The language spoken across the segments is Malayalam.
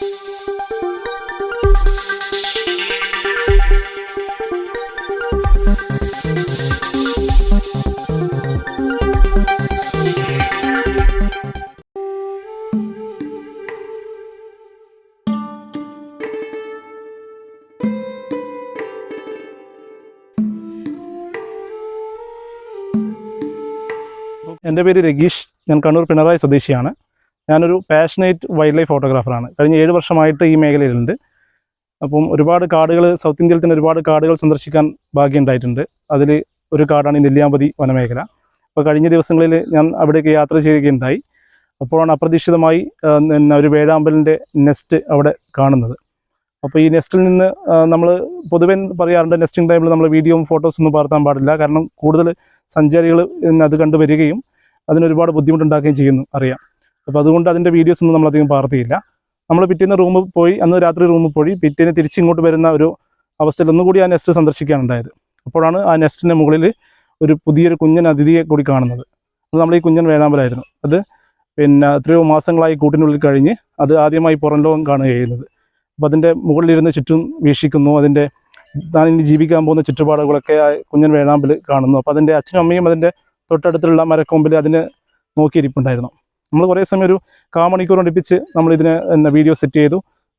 എൻ്റെ പേര് രഗീഷ്. ഞാൻ കണ്ണൂർ പിണറായി സ്വദേശിയാണ്. ഞാനൊരു പാഷനേറ്റ് വൈൽഡ് ലൈഫ് ഫോട്ടോഗ്രാഫറാണ്. കഴിഞ്ഞ 7 വർഷമായിട്ട് ഈ മേഖലയിലുണ്ട്. അപ്പം ഒരുപാട് കാടുകൾ, സൗത്ത് ഇന്ത്യയിൽ തന്നെ ഒരുപാട് കാടുകൾ സന്ദർശിക്കാൻ ഭാഗ്യമുണ്ടായിട്ടുണ്ട്. അതിൽ ഒരു കാടാണ് ഈ നെല്ലിയാമ്പതി വനമേഖല. അപ്പോൾ കഴിഞ്ഞ ദിവസങ്ങളിൽ ഞാൻ അവിടേക്ക് യാത്ര ചെയ്യുകയുണ്ടായി. അപ്പോഴാണ് അപ്രതീക്ഷിതമായി ഒരു വേഴാമ്പലിൻ്റെ നെസ്റ്റ് അവിടെ കാണുന്നത്. അപ്പോൾ ഈ നെസ്റ്റിൽ നിന്ന് നമ്മൾ പൊതുവെ പറയാറുണ്ട്, നെസ്റ്റിംഗ് ടൈമിൽ നമ്മൾ വീഡിയോയും ഫോട്ടോസൊന്നും പകർത്താൻ പാടില്ല. കാരണം കൂടുതൽ സഞ്ചാരികൾ അത് കണ്ടുവരികയും അതിനൊരുപാട് ബുദ്ധിമുട്ടുണ്ടാക്കുകയും ചെയ്യുന്നു, അറിയാം. അപ്പോൾ അതുകൊണ്ട് അതിൻ്റെ വീഡിയോസൊന്നും നമ്മളധികം പകർത്തിയില്ല. നമ്മൾ പിറ്റേന്ന് റൂമിൽ പോയി, അന്ന് രാത്രി റൂമിൽ പോയി പിറ്റേന്ന് തിരിച്ചിങ്ങോട്ട് വരുന്ന ഒരു അവസ്ഥയിൽ ഒന്നുകൂടി ആ നെസ്റ്റ് സന്ദർശിക്കാനുണ്ടായത്. അപ്പോഴാണ് ആ നെസ്റ്റിൻ്റെ മുകളിൽ ഒരു പുതിയൊരു കുഞ്ഞൻ അതിഥിയെ കൂടി കാണുന്നത്. അത് നമ്മൾ ഈ കുഞ്ഞൻ വേഴാമ്പലായിരുന്നു. അത് എത്രയോ മാസങ്ങളായി കൂട്ടിനുള്ളിൽ കഴിഞ്ഞ് അത് ആദ്യമായി പുറം ലോകം കാണുകയുന്നത്. അപ്പോൾ അതിൻ്റെ മുകളിലിരുന്ന് ചുറ്റും വീക്ഷിക്കുന്നു. അതിൻ്റെ താൻ ഇനി ജീവിക്കാൻ പോകുന്ന ചുറ്റുപാടുകളൊക്കെ ആ കുഞ്ഞൻ വേഴാമ്പൽ കാണുന്നു. അപ്പോൾ അതിൻ്റെ അച്ഛനും അമ്മയും അതിൻ്റെ തൊട്ടടുത്തുള്ള മരക്കൊമ്പിൽ അതിനെ നോക്കിയിരിപ്പുണ്ടായിരുന്നു. നമ്മൾ കുറേ സമയം ഒരു കാമണിക്കൂർ അടുപ്പിച്ച് നമ്മളിതിനെ വീഡിയോ സെറ്റ് ചെയ്തു.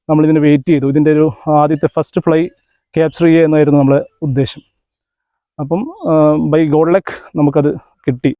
നമ്മളിതിനെ വെയിറ്റ് ചെയ്തു. ഇതിൻ്റെ ഒരു ആദ്യത്തെ ഫസ്റ്റ് ഫ്ലൈ ക്യാപ്ചർ ചെയ്യുക എന്നായിരുന്നു നമ്മുടെ ഉദ്ദേശം. അപ്പം ബൈ ഗോഡ് ലക്ക് നമുക്കത് കിട്ടി.